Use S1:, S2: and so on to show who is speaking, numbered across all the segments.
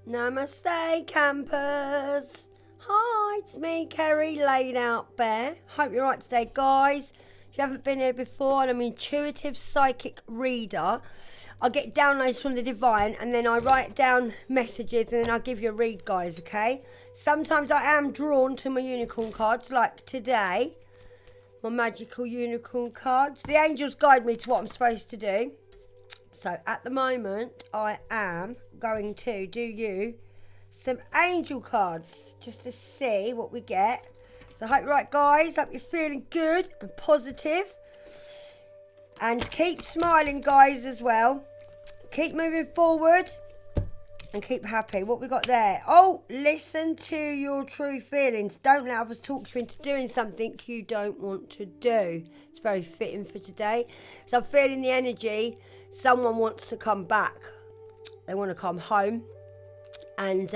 S1: Namaste, campers. Hi, it's me, Kerry, laid out bear. Hope you're right today, guys. If you haven't been here before, I'm an intuitive psychic reader. I get downloads from the divine and then I write down messages and then I give you a read, guys, okay? Sometimes I am drawn to my unicorn cards, like today. My magical unicorn cards. The angels guide me to what I'm supposed to do. So at the moment, I am going to do you some angel cards just to see what we get. So I hope you're right, guys. Hope you're feeling good and positive. And keep smiling, guys, as well. Keep moving forward and keep happy. What we got there? Oh, listen to your true feelings. Don't let others talk you into doing something you don't want to do. It's very fitting for today. So I'm feeling the energy. Someone wants to come back. They want to come home. And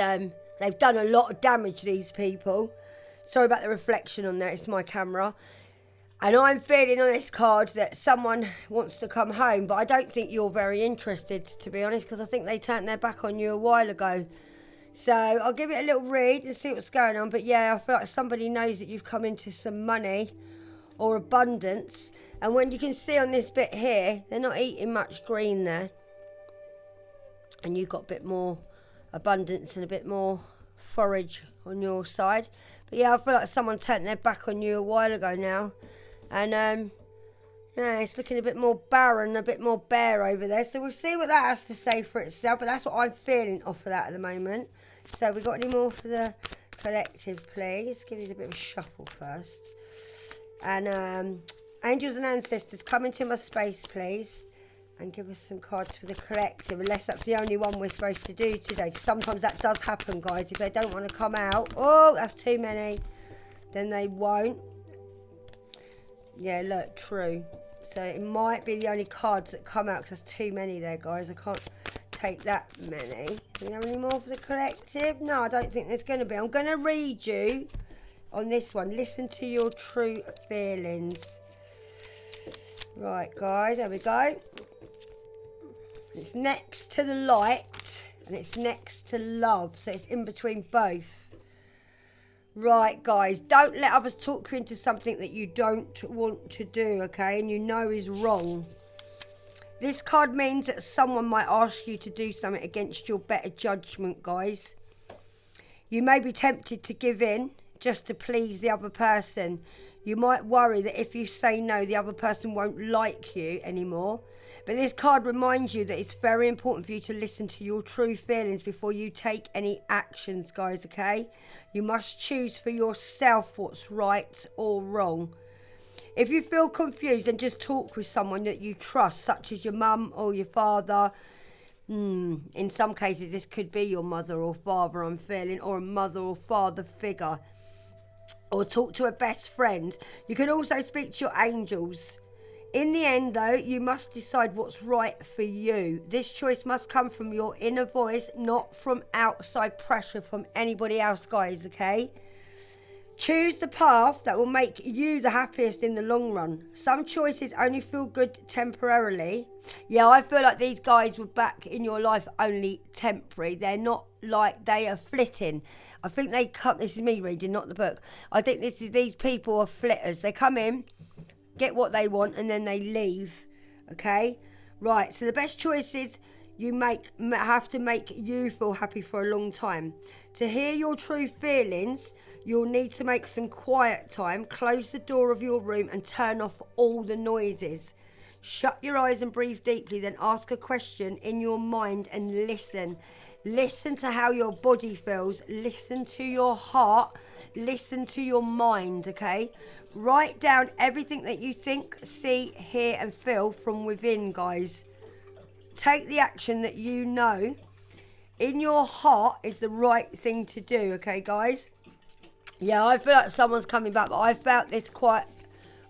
S1: they've done a lot of damage, these people. Sorry about the reflection on there. It's my camera. And I'm feeling on this card that someone wants to come home. But I don't think you're very interested, to be honest. Because I think they turned their back on you a while ago. So I'll give it a little read and see what's going on. But yeah, I feel like somebody knows that you've come into some money or abundance. And when you can see on this bit here, they're not eating much green there. And you've got a bit more abundance and a bit more forage on your side. But yeah, I feel like someone turned their back on you a while ago now. And yeah, it's looking a bit more barren, a bit more bare over there. So we'll see what that has to say for itself. But that's what I'm feeling off of that at the moment. So we got any more for the collective, please? Give these a bit of a shuffle first. And angels and ancestors, come into my space, please. And give us some cards for the collective, unless that's the only one we're supposed to do today. Because sometimes that does happen, guys. If they don't want to come out, oh, that's too many, then they won't. Yeah, look, true. So it might be the only cards that come out because there's too many there, guys. I can't take that many. Do we have any more for the collective? No, I don't think there's going to be. I'm going to read you on this one. Listen to your true feelings. Right, guys, there we go. It's next to the light and it's next to love. So it's in between both. Right, guys, don't let others talk you into something that you don't want to do, okay, and you know is wrong. This card means that someone might ask you to do something against your better judgment, guys. You may be tempted to give in just to please the other person. You might worry that if you say no, the other person won't like you anymore. But this card reminds you that it's very important for you to listen to your true feelings before you take any actions, guys, okay? You must choose for yourself what's right or wrong. If you feel confused, then just talk with someone that you trust, such as your mum or your father. In some cases, this could be your mother or father, I'm feeling, or a mother or father figure. Or talk to a best friend. You can also speak to your angels. In the end, though, you must decide what's right for you. This choice must come from your inner voice, not from outside pressure from anybody else, guys, okay? Choose the path that will make you the happiest in the long run. Some choices only feel good temporarily. Yeah, I feel like these guys were back in your life only temporary. They're not like they are flitting. I think they come, this is me reading, not the book. I think these people are flitters. They come in, get what they want, and then they leave, okay? Right, so the best choices you have to make you feel happy for a long time. To hear your true feelings, you'll need to make some quiet time, close the door of your room and turn off all the noises. Shut your eyes and breathe deeply, then ask a question in your mind and listen. Listen to how your body feels. Listen to your heart. Listen to your mind, okay? Write down everything that you think, see, hear and feel from within, guys. Take the action that you know in your heart is the right thing to do, okay, guys? Yeah, I feel like someone's coming back, but I felt this quite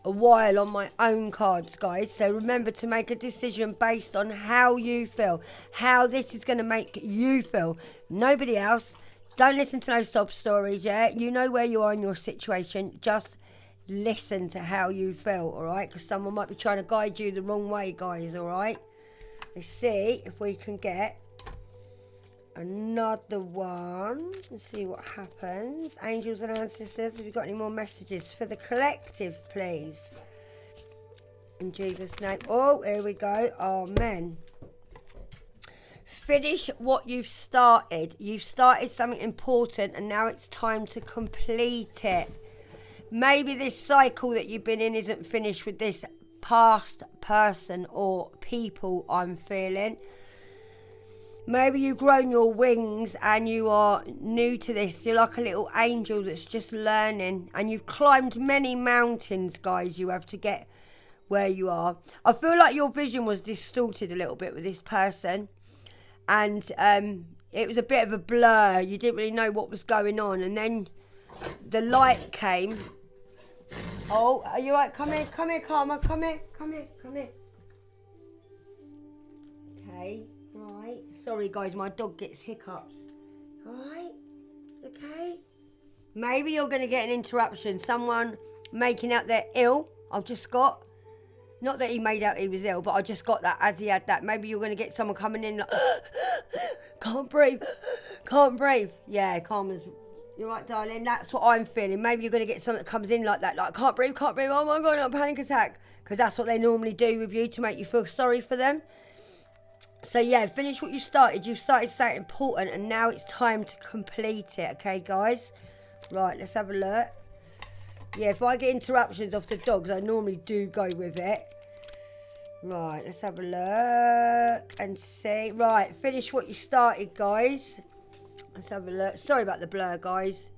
S1: a while on my own cards, guys. So remember to make a decision based on how you feel, how this is going to make you feel. Nobody else. Don't listen to no sob stories, yeah? You know where you are in your situation. Just listen to how you feel, all right? Because someone might be trying to guide you the wrong way, guys, all right? Let's see if we can get another one. Let's see what happens. Angels and ancestors, have you got any more messages for the collective, please? In Jesus' name. Oh, here we go. Amen. Finish what you've started. You've started something important and now it's time to complete it. Maybe this cycle that you've been in isn't finished with this past person or people, I'm feeling. Maybe you've grown your wings and you are new to this. You're like a little angel that's just learning. And you've climbed many mountains, guys, you have to get where you are. I feel like your vision was distorted a little bit with this person. And it was a bit of a blur. You didn't really know what was going on. And then the light came. Oh, are you right? Come here, Karma. Come here. Okay. Right, sorry guys, my dog gets hiccups. Alright, okay. Maybe you're going to get an interruption. Someone making out they're ill. I've just got, not that he made out he was ill, but I just got that as he had that. Maybe you're going to get someone coming in like, can't breathe. Yeah, Karma's, you're right, darling. That's what I'm feeling. Maybe you're going to get someone that comes in like that, like, can't breathe. Oh my God, a panic attack. Because that's what they normally do with you to make you feel sorry for them. So yeah, finish what you started. You've started something important and now it's time to complete it. Okay, guys? Right, let's have a look. Yeah, if I get interruptions off the dogs, I normally do go with it. Right, let's have a look and see. Right, finish what you started, guys. Let's have a look. Sorry about the blur, guys.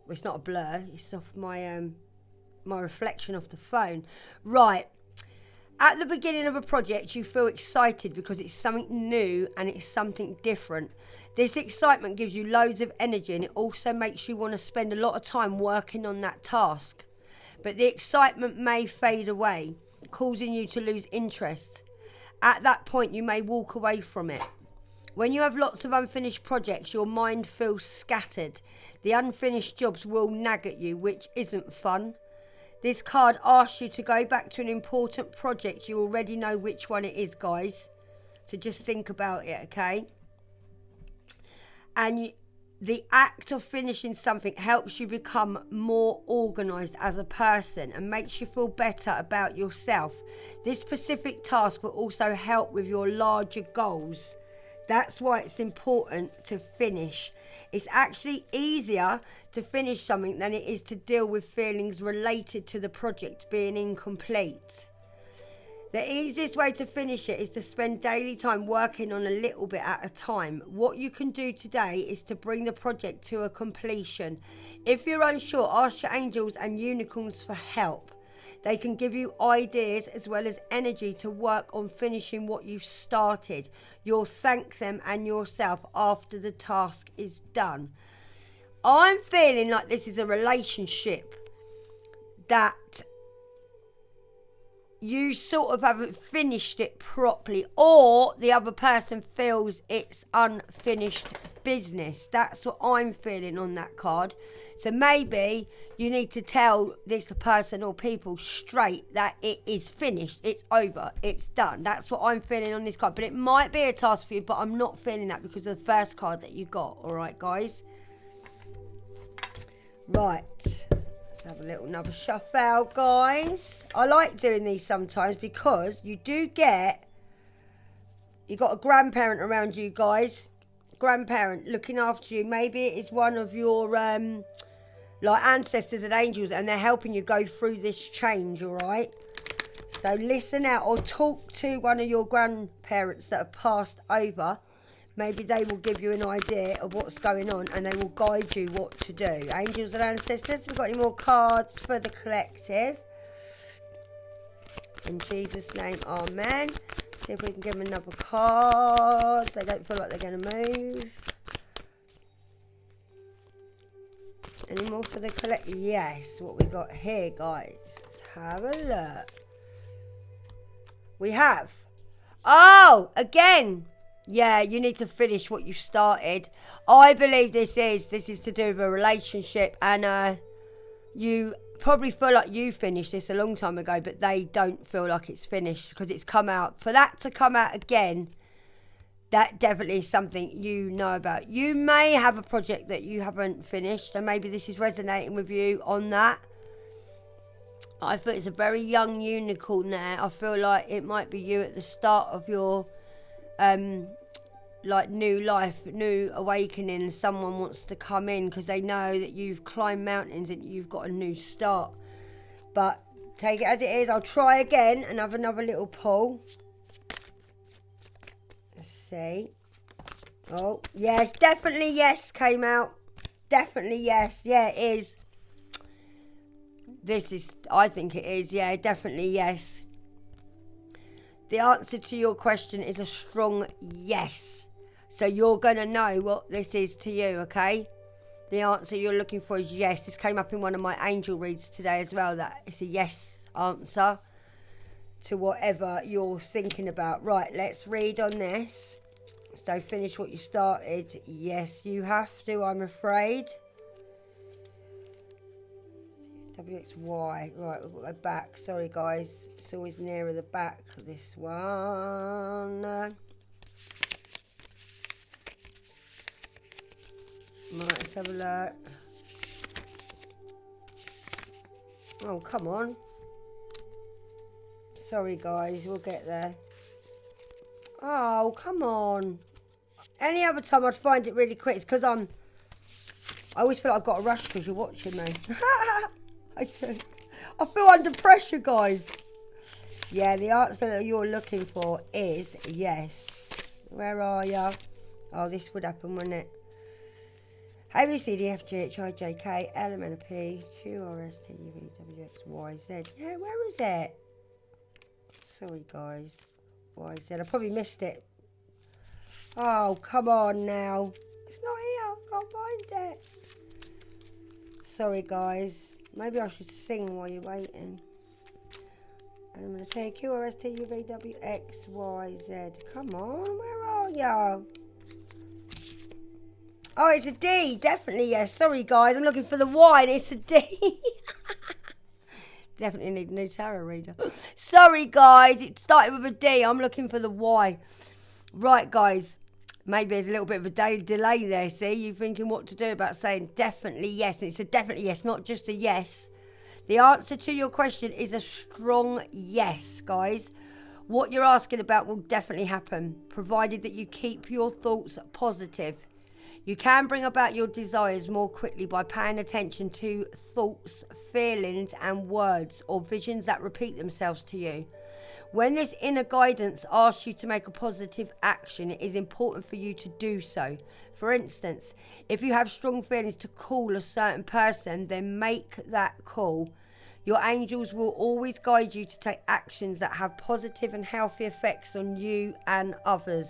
S1: Well, it's not a blur. It's off my my reflection off the phone. Right. At the beginning of a project, you feel excited because it's something new and it's something different. This excitement gives you loads of energy and it also makes you want to spend a lot of time working on that task. But the excitement may fade away, causing you to lose interest. At that point, you may walk away from it. When you have lots of unfinished projects, your mind feels scattered. The unfinished jobs will nag at you, which isn't fun. This card asks you to go back to an important project. You already know which one it is, guys. So just think about it, okay? And the act of finishing something helps you become more organised as a person and makes you feel better about yourself. This specific task will also help with your larger goals. That's why it's important to finish. It's actually easier to finish something than it is to deal with feelings related to the project being incomplete. The easiest way to finish it is to spend daily time working on a little bit at a time. What you can do today is to bring the project to a completion. If you're unsure, ask your angels and unicorns for help. They can give you ideas as well as energy to work on finishing what you've started. You'll thank them and yourself after the task is done. I'm feeling like this is a relationship that you sort of haven't finished it properly, or the other person feels it's unfinished business. That's what I'm feeling on that card. So maybe you need to tell this person or people straight that it is finished, it's over, it's done. That's what I'm feeling on this card. But it might be a task for you, but I'm not feeling that because of the first card that you got. All right, guys? Right. Let's have a little another shuffle, guys. I like doing these sometimes because you do get... You got a grandparent around you, guys. Grandparent looking after you. Maybe it is one of your like ancestors and angels, and they're helping you go through this change. All right, so listen out or talk to one of your grandparents that have passed over. Maybe they will give you an idea of what's going on and they will guide you what to do. Angels and ancestors, we've got any more cards for the collective? In Jesus' name, amen. See if we can give them another card. They don't feel like they're going to move. Any more for the collective? Yes. What we got here, guys? Let's have a look. We have. Oh, again. Yeah, you need to finish what you started. I believe this is to do with a relationship, and you probably feel like you finished this a long time ago, but they don't feel like it's finished because it's come out. For that to come out again, that definitely is something you know about. You may have a project that you haven't finished, and maybe this is resonating with you on that. I feel it's a very young unicorn there. I feel like it might be you at the start of your like new life, new awakening. Someone wants to come in because they know that you've climbed mountains and you've got a new start. But take it as it is. I'll try again and have another little pull. Let's see. Oh, yes, definitely yes came out. Definitely yes. Yeah, it is. This is, I think it is. Yeah, definitely yes. The answer to your question is a strong yes. So you're going to know what this is to you, okay? The answer you're looking for is yes. This came up in one of my angel reads today as well, that it's a yes answer to whatever you're thinking about. Right, let's read on this. So finish what you started. Yes, you have to, I'm afraid. WXY. Right, we've got to go back. Sorry, guys. It's always nearer the back, this one. Right, let's have a look. Oh, come on. Sorry, guys. We'll get there. Oh, come on. Any other time I'd find it really quick. It's because I always feel like I've got a rush because you're watching me. I do. I feel under pressure, guys. Yeah, the answer that you're looking for is yes. Where are you? Oh, this would happen, wouldn't it? A, B, C, D, F, G, H, I, J, K, L, M, N, P, Q, R, S, T, U, V, W, X, Y, Z. Yeah, where is it? Sorry, guys. Y, Z. I probably missed it. Oh, come on now. It's not here. I can't find it. Sorry, guys. Maybe I should sing while you're waiting. And I'm going to take Q, R, S, T, U, V, W, X, Y, Z. Come on, where are you? Oh, it's a D. Definitely, yes. Sorry, guys. I'm looking for the Y and it's a D. Definitely need a new tarot reader. Sorry, guys. It started with a D. I'm looking for the Y. Right, guys. Maybe there's a little bit of a delay there, see? You're thinking what to do about saying definitely yes. And it's a definitely yes, not just a yes. The answer to your question is a strong yes, guys. What you're asking about will definitely happen, provided that you keep your thoughts positive. You can bring about your desires more quickly by paying attention to thoughts, feelings, and words or visions that repeat themselves to you. When this inner guidance asks you to make a positive action, it is important for you to do so. For instance, if you have strong feelings to call a certain person, then make that call. Your angels will always guide you to take actions that have positive and healthy effects on you and others.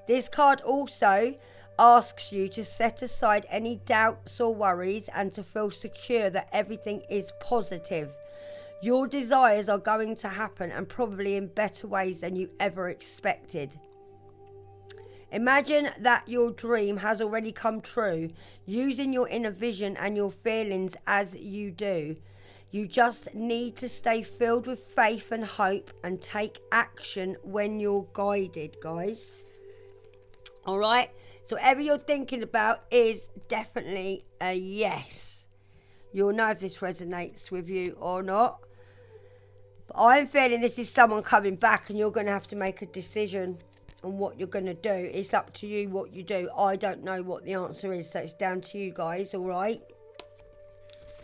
S1: This card also asks you to set aside any doubts or worries and to feel secure that everything is positive. Your desires are going to happen, and probably in better ways than you ever expected. Imagine that your dream has already come true, using your inner vision and your feelings as you do. You just need to stay filled with faith and hope and take action when you're guided, guys. All right? So whatever you're thinking about is definitely a yes. You'll know if this resonates with you or not. But I'm feeling this is someone coming back and you're going to have to make a decision on what you're going to do. It's up to you what you do. I don't know what the answer is, so it's down to you guys, all right?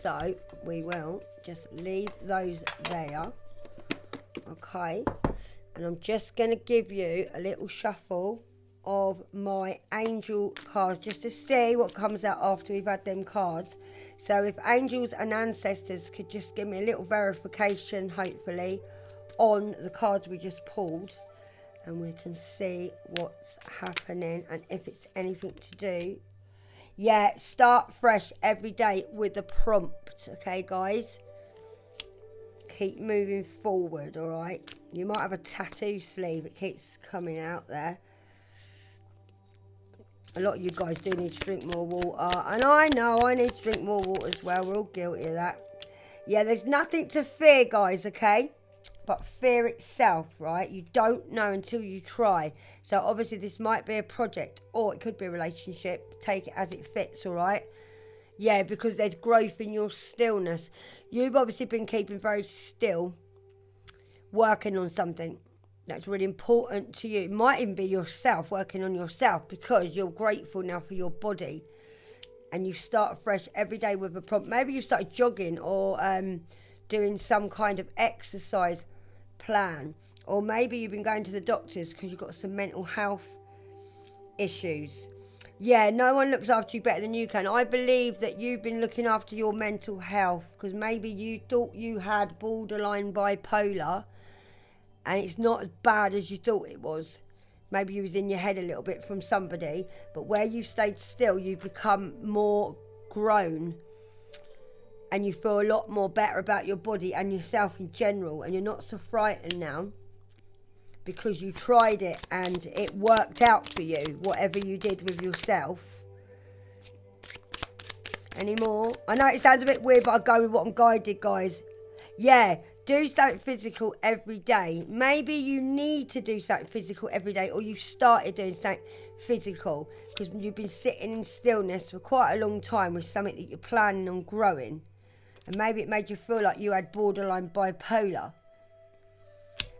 S1: So we will just leave those there. Okay. And I'm just going to give you a little shuffle of my angel cards just to see what comes out after we've had them cards. So if angels and ancestors could just give me a little verification, hopefully, on the cards we just pulled, and we can see what's happening and if it's anything to do. Yeah, start fresh every day with a prompt, okay, guys? Keep moving forward, all right? You might have a tattoo sleeve. It keeps coming out there. A lot of you guys do need to drink more water. And I know I need to drink more water as well. We're all guilty of that. Yeah, there's nothing to fear, guys, okay? but fear itself, right? You don't know until you try. So obviously this might be a project, or it could be a relationship. Take it as it fits, all right? Yeah, because there's growth in your stillness. You've obviously been keeping very still, working on something that's really important to you. It might even be yourself, working on yourself, because you're grateful now for your body. And you start fresh every day with a prompt. Maybe you started jogging or doing some kind of exercise plan. Or maybe you've been going to the doctors because you've got some mental health issues. Yeah, no one looks after you better than you can. I believe that you've been looking after your mental health because maybe you thought you had borderline bipolar and it's not as bad as you thought it was. Maybe you was in your head a little bit from somebody, but where you've stayed still, you've become more grown and you feel a lot more better about your body and yourself in general, and you're not so frightened now because you tried it and it worked out for you, whatever you did with yourself. Any more? I know it sounds a bit weird, but I'll go with what I'm guided, guys. Yeah. Do something physical every day. Maybe you need to do something physical every day, or you started doing something physical because you've been sitting in stillness for quite a long time with something that you're planning on growing. And maybe it made you feel like you had borderline bipolar.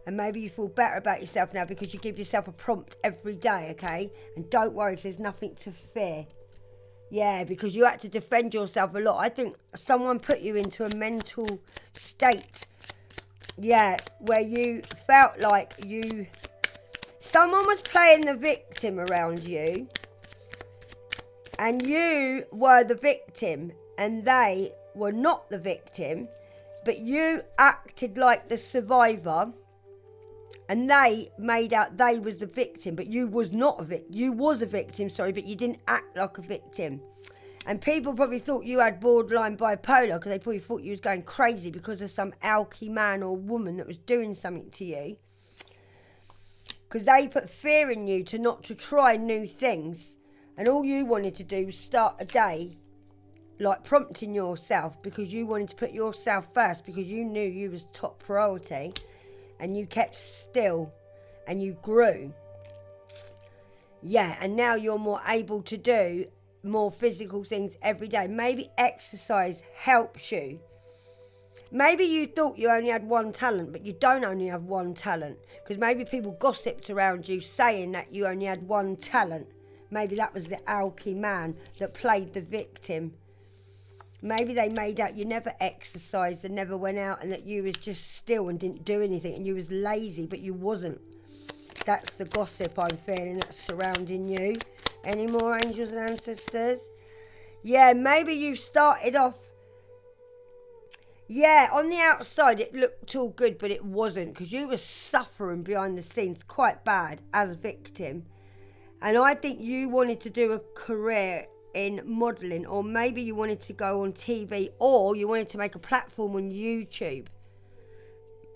S1: And maybe you feel better about yourself now because you give yourself a prompt every day, okay? And don't worry because there's nothing to fear. Yeah, because you had to defend yourself a lot. I think someone put you into a mental state. Yeah, where you felt like someone was playing the victim around you and you were the victim and they were not the victim, but you acted like the survivor and they made out they was the victim, but you was not a victim. You was a victim, sorry, but you didn't act like a victim. And people probably thought you had borderline bipolar because they probably thought you was going crazy because of some alky man or woman that was doing something to you. Because they put fear in you not to try new things. And all you wanted to do was start a day like prompting yourself because you wanted to put yourself first because you knew you was top priority and you kept still and you grew. Yeah, and now you're more able to do more physical things every day. Maybe exercise helps you. Maybe you thought you only had one talent, but you don't only have one talent. Because maybe people gossiped around you saying that you only had one talent. Maybe that was the alky man that played the victim. Maybe they made out you never exercised and never went out and that you was just still and didn't do anything and you was lazy, but you wasn't. That's the gossip I'm feeling that's surrounding you. Any more angels and ancestors? Yeah, maybe you started off. Yeah, on the outside it looked all good, but it wasn't because you were suffering behind the scenes quite bad as a victim. And I think you wanted to do a career in modelling, or maybe you wanted to go on TV, or you wanted to make a platform on YouTube.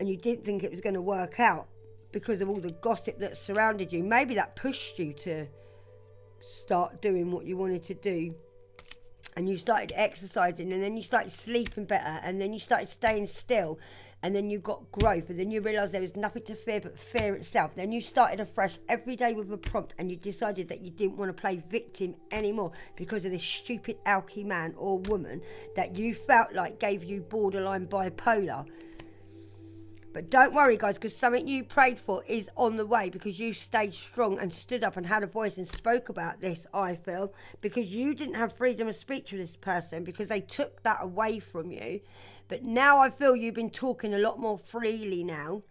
S1: And you didn't think it was going to work out because of all the gossip that surrounded you. Maybe that pushed you to start doing what you wanted to do, and you started exercising, and then you started sleeping better, and then you started staying still, and then you got growth, and then you realised there was nothing to fear but fear itself. Then you started afresh every day with a prompt, and you decided that you didn't want to play victim anymore because of this stupid alky man or woman that you felt like gave you borderline bipolar. But don't worry, guys, because something you prayed for is on the way because you stayed strong and stood up and had a voice and spoke about this, I feel, because you didn't have freedom of speech with this person because they took that away from you. But now I feel you've been talking a lot more freely now.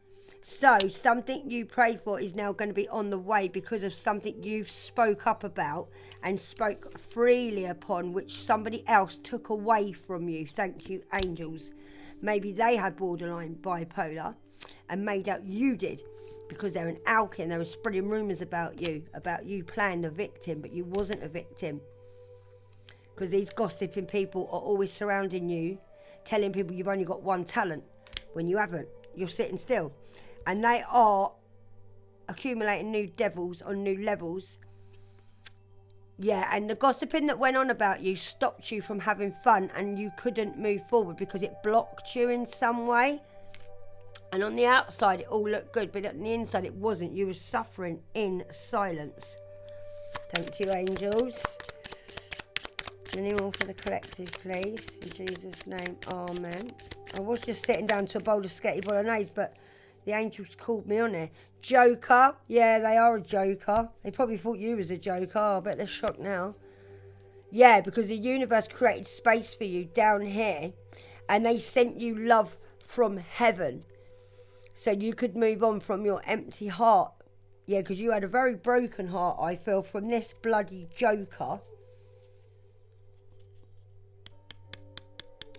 S1: So something you prayed for is now going to be on the way because of something you've spoke up about and spoke freely upon, which somebody else took away from you. Thank you, angels. Maybe they had borderline bipolar and made out you did because they're an alky and they were spreading rumours about you playing the victim, but you wasn't a victim. Because these gossiping people are always surrounding you, telling people you've only got one talent when you haven't. You're sitting still. And they are accumulating new devils on new levels. Yeah, and the gossiping that went on about you stopped you from having fun and you couldn't move forward because it blocked you in some way. And on the outside, it all looked good, but on the inside, it wasn't. You were suffering in silence. Thank you, angels. Any more for the collective, please? In Jesus' name, amen. I was just sitting down to a bowl of spaghetti bolognese, but the angels called me on it. Joker. Yeah, they are a joker. They probably thought you was a joker. I bet they're shocked now. Yeah, because the universe created space for you down here, and they sent you love from heaven, so you could move on from your empty heart. Yeah, because you had a very broken heart, I feel, from this bloody joker.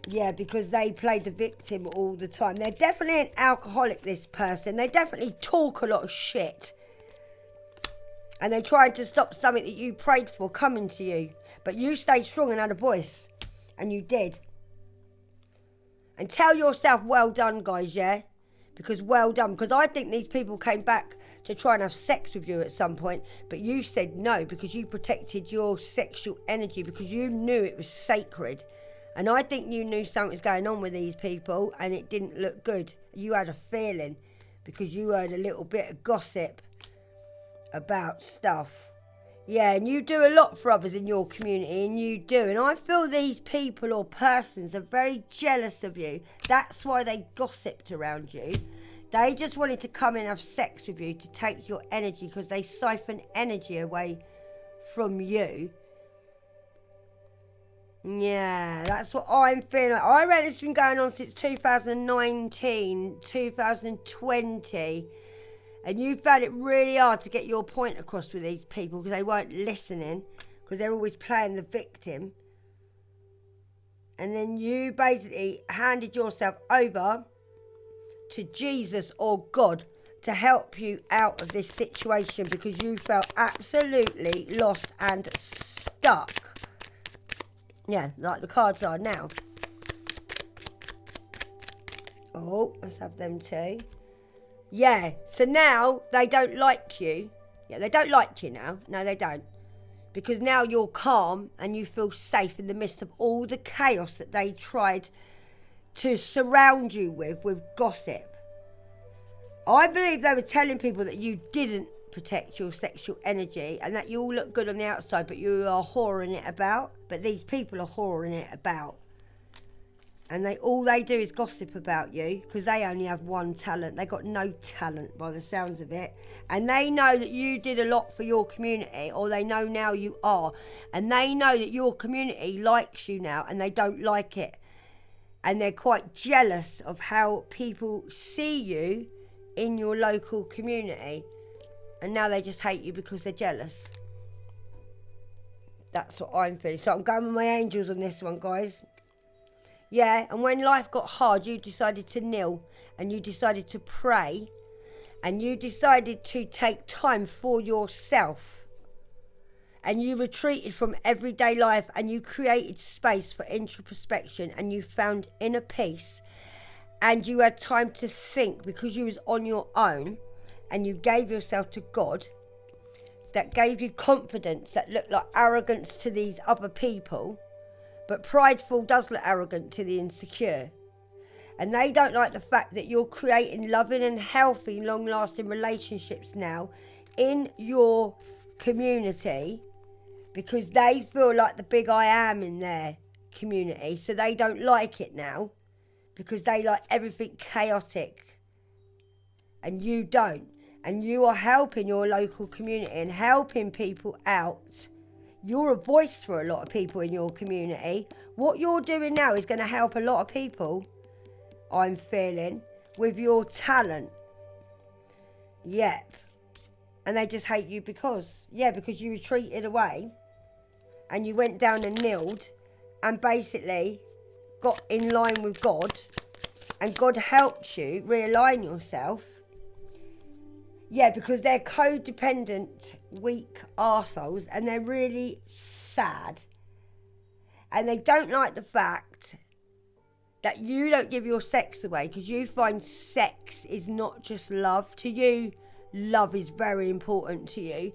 S1: Yeah, because they played the victim all the time. They're definitely an alcoholic, this person. They definitely talk a lot of shit. And they tried to stop something that you prayed for coming to you. But you stayed strong and had a voice. And you did. And tell yourself, well done, guys, yeah? Because well done. Because I think these people came back to try and have sex with you at some point. But you said no, because you protected your sexual energy. Because you knew it was sacred. And I think you knew something was going on with these people. And it didn't look good. You had a feeling. Because you heard a little bit of gossip about stuff. Yeah, and you do a lot for others in your community, and you do. And I feel these people or persons are very jealous of you. That's why they gossiped around you. They just wanted to come and have sex with you to take your energy, because they siphon energy away from you. Yeah, that's what I'm feeling. I reckon it's been going on since 2019, 2020. And you found it really hard to get your point across with these people because they weren't listening, because they're always playing the victim. And then you basically handed yourself over to Jesus or God to help you out of this situation, because you felt absolutely lost and stuck. Yeah, like the cards are now. Oh, let's have them too. Yeah, so now they don't like you. Yeah, they don't like you now. No, they don't. Because now you're calm and you feel safe in the midst of all the chaos that they tried to surround you with gossip. I believe they were telling people that you didn't protect your sexual energy and that you all look good on the outside, but you are whoring it about. But these people are whoring it about. And all they do is gossip about you, because they only have one talent. They got no talent by the sounds of it. And they know that you did a lot for your community, or they know now you are. And they know that your community likes you now, and they don't like it. And they're quite jealous of how people see you in your local community. And now they just hate you because they're jealous. That's what I'm feeling. So I'm going with my angels on this one, guys. Yeah, and when life got hard, you decided to kneel, and you decided to pray, and you decided to take time for yourself, and you retreated from everyday life, and you created space for introspection, and you found inner peace, and you had time to think because you was on your own, and you gave yourself to God. That gave you confidence that looked like arrogance to these other people. But prideful does look arrogant to the insecure. And they don't like the fact that you're creating loving and healthy, long-lasting relationships now in your community, because they feel like the big I am in their community. So they don't like it now, because they like everything chaotic. And you don't. And you are helping your local community and helping people out. You're a voice for a lot of people in your community. What you're doing now is going to help a lot of people, I'm feeling, with your talent. Yep. And they just hate you because you retreated away and you went down and kneeled and basically got in line with God, and God helped you realign yourself. Yeah, because they're codependent, weak arseholes, and they're really sad. And they don't like the fact that you don't give your sex away, because you find sex is not just love. To you, love is very important to you.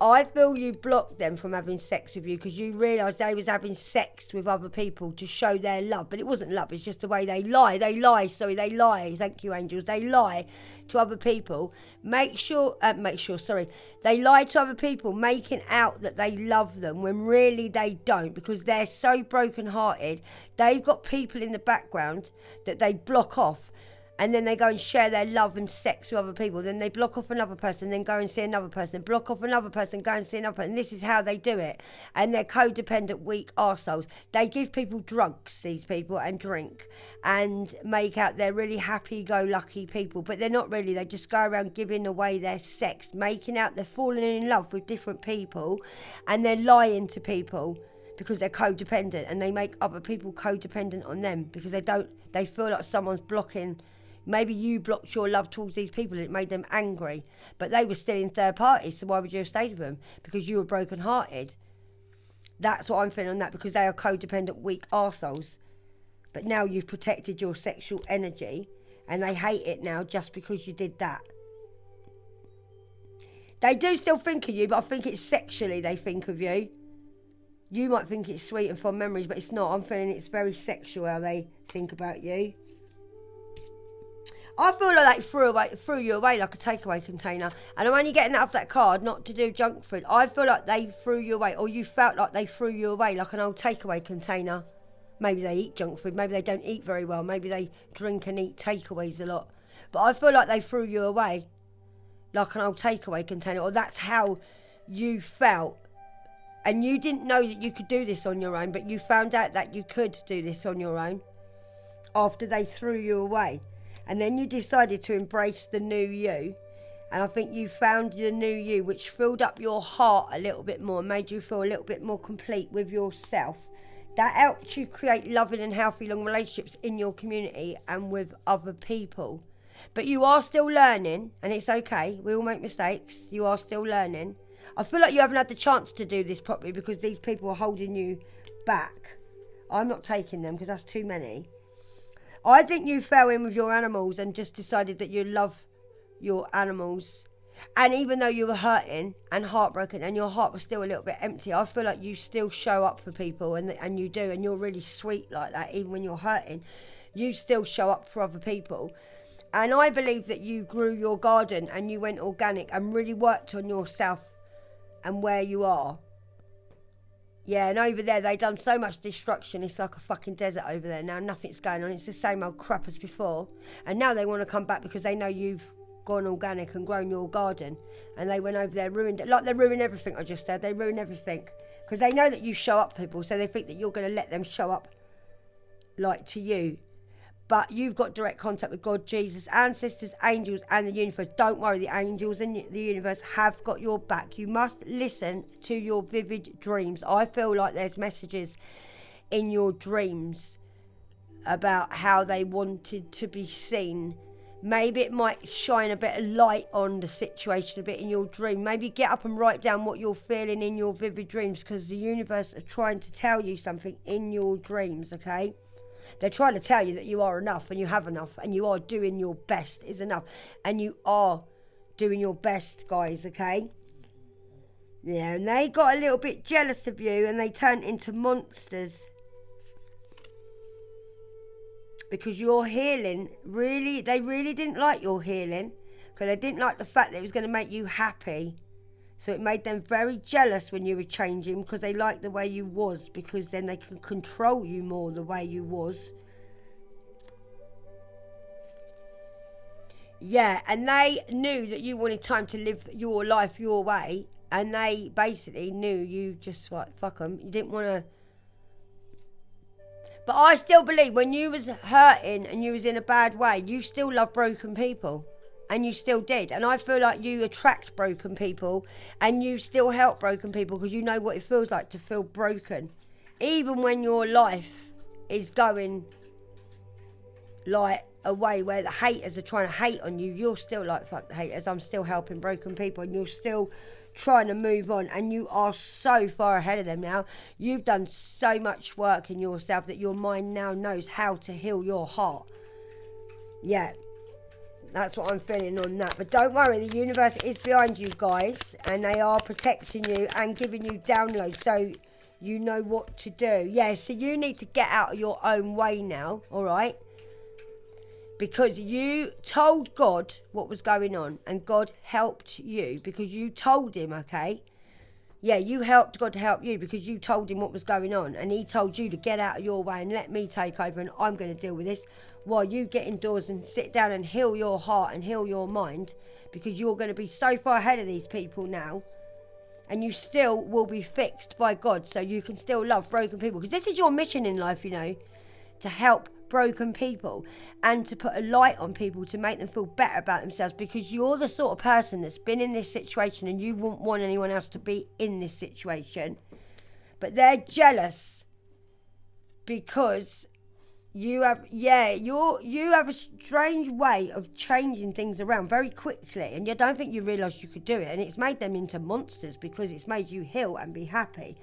S1: I feel you blocked them from having sex with you because you realised they was having sex with other people to show their love. But it wasn't love, it's just the way they lie. They lie. Thank you, angels. They lie to other people. They lie to other people, making out that they love them when really they don't, because they're so broken-hearted. They've got people in the background that they block off. And then they go and share their love and sex with other people. Then they block off another person, then go and see another person. Block off another person, go and see another person. And this is how they do it. And they're codependent, weak arseholes. They give people drugs, these people, and drink. And make out they're really happy-go-lucky people. But they're not really. They just go around giving away their sex. Making out they're falling in love with different people. And they're lying to people because they're codependent. And they make other people codependent on them. Because they feel like someone's blocking. Maybe you blocked your love towards these people and it made them angry. But they were still in third parties, so why would you have stayed with them? Because you were broken-hearted. That's what I'm feeling on that, because they are codependent, weak arseholes. But now you've protected your sexual energy and they hate it now just because you did that. They do still think of you, but I think it's sexually they think of you. You might think it's sweet and fond memories, but it's not. I'm feeling it's very sexual how they think about you. I feel like they threw you away like a takeaway container. And I'm only getting that off that card, not to do junk food. I feel like they threw you away, or you felt like they threw you away like an old takeaway container. Maybe they eat junk food, maybe they don't eat very well, maybe they drink and eat takeaways a lot. But I feel like they threw you away like an old takeaway container, or that's how you felt. And you didn't know that you could do this on your own, but you found out that you could do this on your own after they threw you away. And then you decided to embrace the new you. And I think you found the new you, which filled up your heart a little bit more, made you feel a little bit more complete with yourself. That helped you create loving and healthy long relationships in your community and with other people. But you are still learning, and it's okay. We all make mistakes. You are still learning. I feel like you haven't had the chance to do this properly because these people are holding you back. I'm not taking them because that's too many. I think you fell in with your animals and just decided that you love your animals. And even though you were hurting and heartbroken and your heart was still a little bit empty, I feel like you still show up for people, and you do, and you're really sweet like that. Even when you're hurting, you still show up for other people. And I believe that you grew your garden and you went organic and really worked on yourself and where you are. Yeah, and over there, they done so much destruction. It's like a fucking desert over there now. Nothing's going on. It's the same old crap as before. And now they want to come back because they know you've gone organic and grown your garden. And they went over there, ruined it. Like they ruin everything, I just said. They ruin everything. Because they know that you show up people, so they think that you're going to let them show up like to you. But you've got direct contact with God, Jesus, ancestors, angels, and the universe. Don't worry, the angels and the universe have got your back. You must listen to your vivid dreams. I feel like there's messages in your dreams about how they wanted to be seen. Maybe it might shine a bit of light on the situation a bit in your dream. Maybe get up and write down what you're feeling in your vivid dreams, because the universe are trying to tell you something in your dreams, okay? They're trying to tell you that you are enough and you have enough and you are doing your best is enough. And you are doing your best, guys, okay? Yeah, and they got a little bit jealous of you and they turned into monsters. Because your healing, they really didn't like your healing. Because they didn't like the fact that it was going to make you happy. So it made them very jealous when you were changing, because they liked the way you was, because then they can control you more the way you was. Yeah, and they knew that you wanted time to live your life your way, and they basically knew you just like, fuck them. You didn't want to. But I still believe when you was hurting and you was in a bad way, you still love broken people. And you still did. And I feel like you attract broken people and you still help broken people because you know what it feels like to feel broken. Even when your life is going like a way where the haters are trying to hate on you, you're still like, fuck the haters, I'm still helping broken people, and you're still trying to move on, and you are so far ahead of them now. You've done so much work in yourself that your mind now knows how to heal your heart. Yeah. That's what I'm feeling on that. But don't worry, the universe is behind you guys, and they are protecting you and giving you downloads so you know what to do. Yeah, so you need to get out of your own way now, all right? Because you told God what was going on, and God helped you because you told him, okay? Yeah, you helped God to help you because you told him what was going on, and he told you to get out of your way and let me take over, and I'm going to deal with this while you get indoors and sit down and heal your heart and heal your mind, because you're going to be so far ahead of these people now, and you still will be fixed by God, so you can still love broken people, because this is your mission in life, you know, to help broken people and to put a light on people to make them feel better about themselves, because you're the sort of person that's been in this situation and you wouldn't want anyone else to be in this situation, but they're jealous because you have you have a strange way of changing things around very quickly, and you don't think you realised you could do it, and it's made them into monsters because it's made you heal and be happy.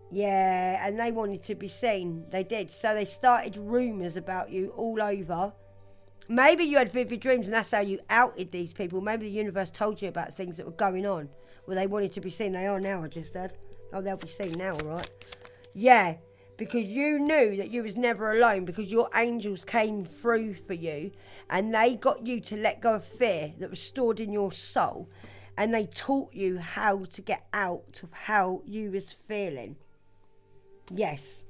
S1: Yeah, and they wanted to be seen. They did. So they started rumours about you all over. Maybe you had vivid dreams and that's how you outed these people. Maybe the universe told you about things that were going on. Well, they wanted to be seen. They are now, I just said. Oh, they'll be seen now, all right? Yeah, because you knew that you was never alone, because your angels came through for you and they got you to let go of fear that was stored in your soul, and they taught you how to get out of how you was feeling. Yes.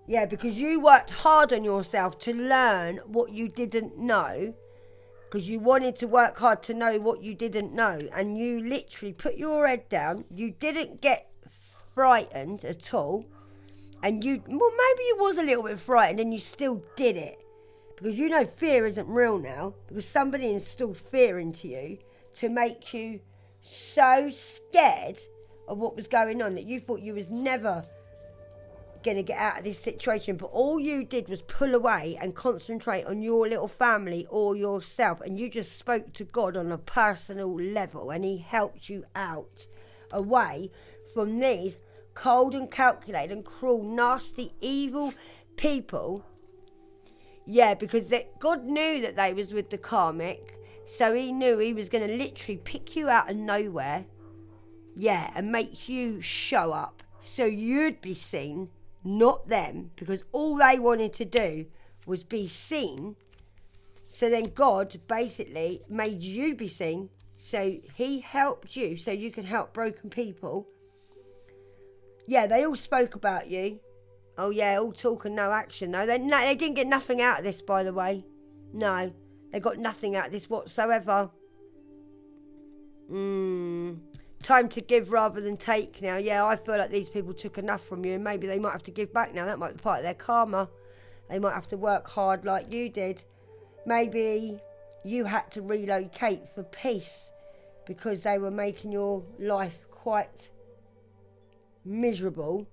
S1: Yeah, because you worked hard on yourself to learn what you didn't know, because you wanted to work hard to know what you didn't know, and you literally put your head down. You didn't get frightened at all, and maybe you was a little bit frightened and you still did it, because you know fear isn't real now, because somebody instilled fear into you to make you so scared of what was going on that you thought you was never going to get out of this situation. But all you did was pull away and concentrate on your little family or yourself, and you just spoke to God on a personal level, and he helped you out away from these cold and calculated and cruel, nasty, evil people. Yeah, because God knew that they was with the karmic, so he knew he was going to literally pick you out of nowhere. Yeah, and make you show up so you'd be seen, not them, because all they wanted to do was be seen. So then God basically made you be seen, so he helped you so you can help broken people. Yeah, they all spoke about you. Oh yeah, all talk and no action. No, they didn't get nothing out of this, by the way. No, they got nothing out of this whatsoever. Time to give rather than take now. Yeah, I feel like these people took enough from you, and maybe they might have to give back now. That might be part of their karma. They might have to work hard like you did. Maybe you had to relocate for peace because they were making your life quite miserable,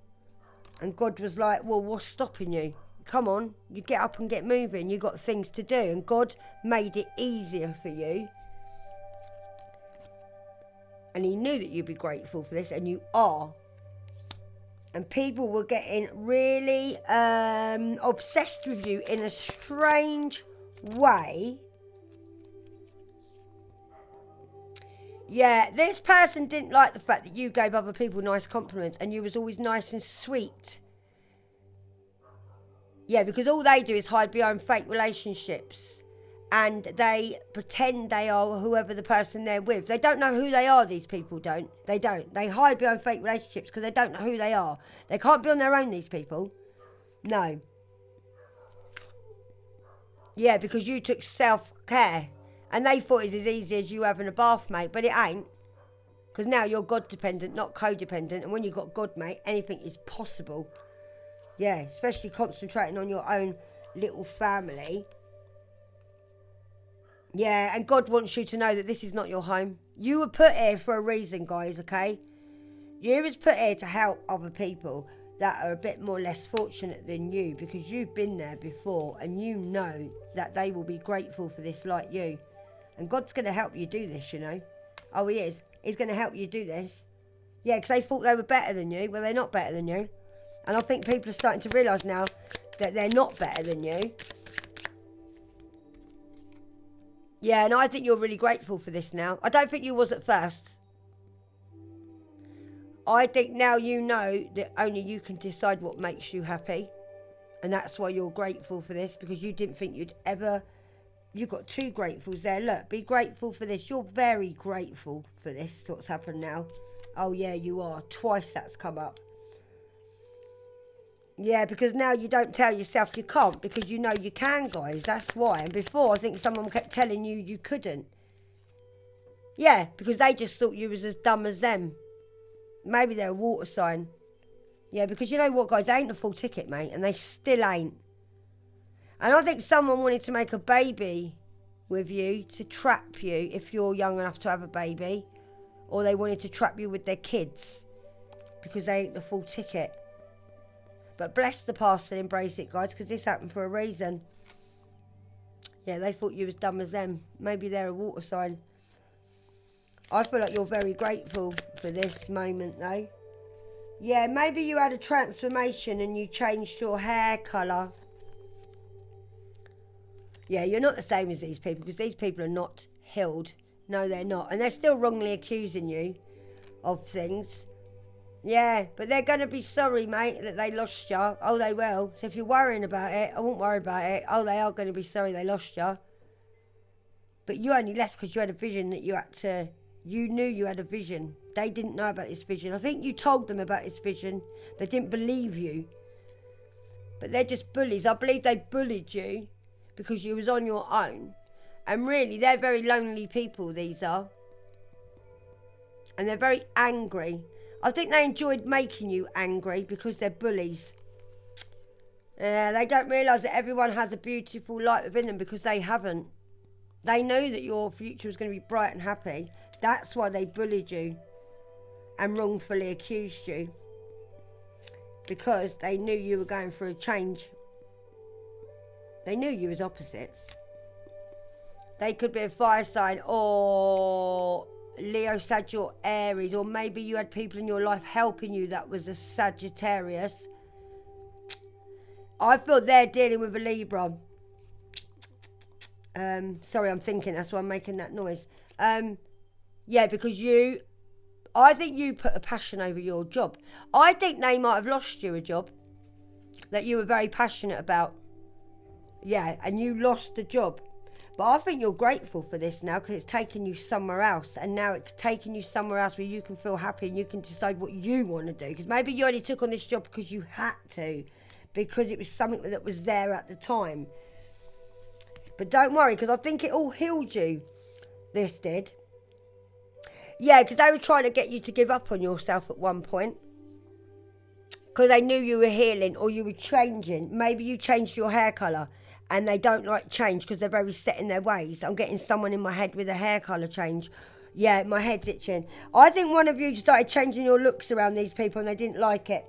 S1: and God was like, well, what's stopping you? Come on, you get up and get moving. You got things to do, and God made it easier for you. And he knew that you'd be grateful for this, and you are. And people were getting really obsessed with you in a strange way. Yeah, this person didn't like the fact that you gave other people nice compliments and you was always nice and sweet. Yeah, because all they do is hide behind fake relationships. And they pretend they are whoever the person they're with. They don't know who they are, these people don't. They don't. They hide behind fake relationships because they don't know who they are. They can't be on their own, these people. No. Yeah, because you took self-care. And they thought it's as easy as you having a bath, mate. But it ain't. Because now you're God-dependent, not codependent. And when you've got God, mate, anything is possible. Yeah, especially concentrating on your own little family. Yeah, and God wants you to know that this is not your home. You were put here for a reason, guys, okay? You was put here to help other people that are a bit more less fortunate than you, because you've been there before and you know that they will be grateful for this like you. And God's going to help you do this, you know. Oh, he is. He's going to help you do this. Yeah, because they thought they were better than you. Well, they're not better than you. And I think people are starting to realise now that they're not better than you. Yeah, and I think you're really grateful for this now. I don't think you was at first. I think now you know that only you can decide what makes you happy. And that's why you're grateful for this, because you didn't think you'd ever... You've got two gratefuls there. Look, be grateful for this. You're very grateful for this, what's happened now. Oh, yeah, you are. Twice that's come up. Yeah, because now you don't tell yourself you can't, because you know you can, guys. That's why. And before, I think someone kept telling you you couldn't. Yeah, because they just thought you was as dumb as them. Maybe they're a water sign. Yeah, because you know what, guys? They ain't a full ticket, mate. And they still ain't. And I think someone wanted to make a baby with you to trap you if you're young enough to have a baby. Or they wanted to trap you with their kids. Because they ain't the full ticket. But bless the past and embrace it, guys, because this happened for a reason. Yeah, they thought you was dumb as them. Maybe they're a water sign. I feel like you're very grateful for this moment, though. Yeah, maybe you had a transformation and you changed your hair colour. Yeah, you're not the same as these people, because these people are not healed. No, they're not. And they're still wrongly accusing you of things. Yeah, but they're going to be sorry, mate, that they lost you. Oh, they will. So if you're worrying about it, I won't worry about it. Oh, they are going to be sorry they lost you. But you only left because you had a vision that you had to... You knew you had a vision. They didn't know about this vision. I think you told them about this vision. They didn't believe you. But they're just bullies. I believe they bullied you because you was on your own. And really, they're very lonely people, these are. And they're very angry. I think they enjoyed making you angry because they're bullies. They don't realise that everyone has a beautiful light within them, because they haven't. They knew that your future was going to be bright and happy. That's why they bullied you and wrongfully accused you. Because they knew you were going through a change. They knew you was opposites. They could be a fire sign, or Leo, Sag, or Aries, or maybe you had people in your life helping you that was a Sagittarius. I feel they're dealing with a Libra. Sorry, I'm thinking, that's why I'm making that noise. Yeah, because I think you put a passion over your job. I think they might have lost you a job that you were very passionate about. Yeah, and you lost the job. But I think you're grateful for this now, because it's taken you somewhere else. And now it's taken you somewhere else where you can feel happy and you can decide what you want to do. Because maybe you only took on this job because you had to. Because it was something that was there at the time. But don't worry, because I think it all healed you. This did. Yeah, because they were trying to get you to give up on yourself at one point. Because they knew you were healing or you were changing. Maybe you changed your hair colour. And they don't like change because they're very set in their ways. I'm getting someone in my head with a hair colour change. Yeah, my head's itching. I think one of you started changing your looks around these people and they didn't like it.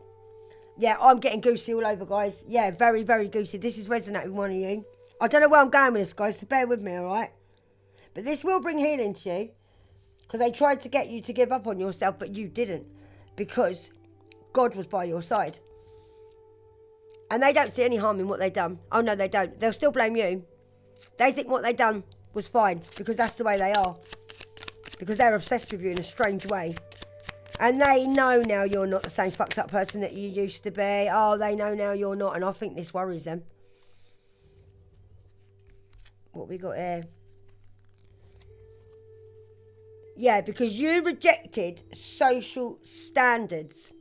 S1: Yeah, I'm getting goosey all over, guys. Yeah, very, very goosey. This is resonating with one of you. I don't know where I'm going with this, guys, so bear with me, all right? But this will bring healing to you. Because they tried to get you to give up on yourself, but you didn't. Because God was by your side. And they don't see any harm in what they've done. Oh, no, they don't. They'll still blame you. They think what they've done was fine because that's the way they are. Because they're obsessed with you in a strange way. And they know now you're not the same fucked up person that you used to be. Oh, they know now you're not. And I think this worries them. What we got here? Yeah, because you rejected social standards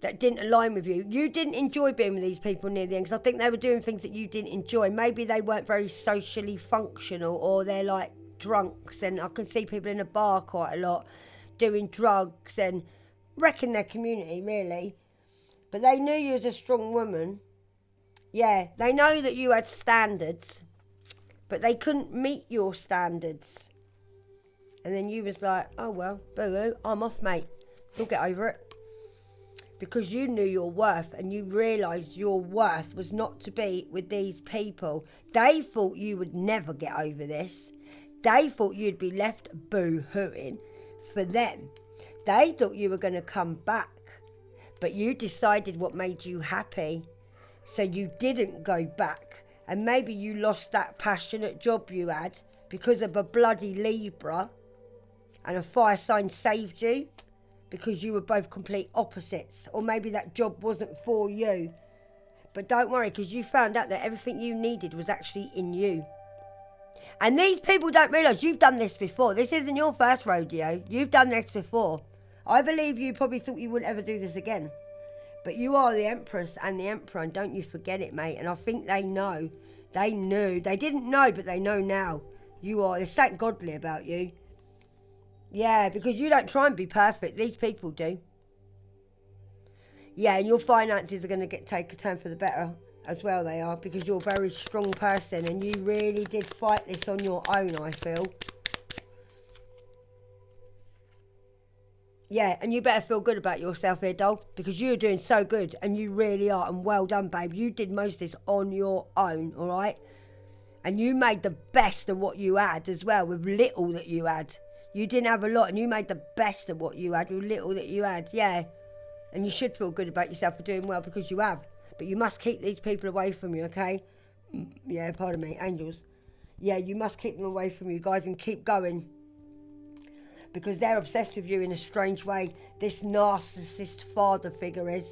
S1: that didn't align with you. You didn't enjoy being with these people near the end because I think they were doing things that you didn't enjoy. Maybe they weren't very socially functional, or they're like drunks, and I can see people in a bar quite a lot doing drugs and wrecking their community, really. But they knew you as a strong woman. Yeah, they know that you had standards, but they couldn't meet your standards. And then you was like, oh well, boo-hoo, I'm off, mate. You'll get over it. Because you knew your worth and you realised your worth was not to be with these people. They thought you would never get over this. They thought you'd be left boo-hooing for them. They thought you were going to come back. But you decided what made you happy. So you didn't go back. And maybe you lost that passionate job you had because of a bloody Libra, and a fire sign saved you because you were both complete opposites. Or maybe that job wasn't for you. But don't worry, because you found out that everything you needed was actually in you. And these people don't realise you've done this before. This isn't your first rodeo. You've done this before. I believe you probably thought you wouldn't ever do this again. But you are the Empress and the Emperor, and don't you forget it, mate. And I think they know. They knew. They didn't know, but they know now. You are. There's something godly about you. Yeah, because you don't try and be perfect. These people do. Yeah, and your finances are going to take a turn for the better as well, they are. Because you're a very strong person, and you really did fight this on your own, I feel. Yeah, and you better feel good about yourself here, doll, because you're doing so good, and you really are, and well done, babe. You did most of this on your own, all right? And you made the best of what you had as well, with little that you had. You didn't have a lot, and you made the best of what you had with little that you had, yeah. And you should feel good about yourself for doing well, because you have. But you must keep these people away from you, okay? Yeah, pardon me, angels. Yeah, you must keep them away from you, guys, and keep going. Because they're obsessed with you in a strange way. This narcissist father figure is.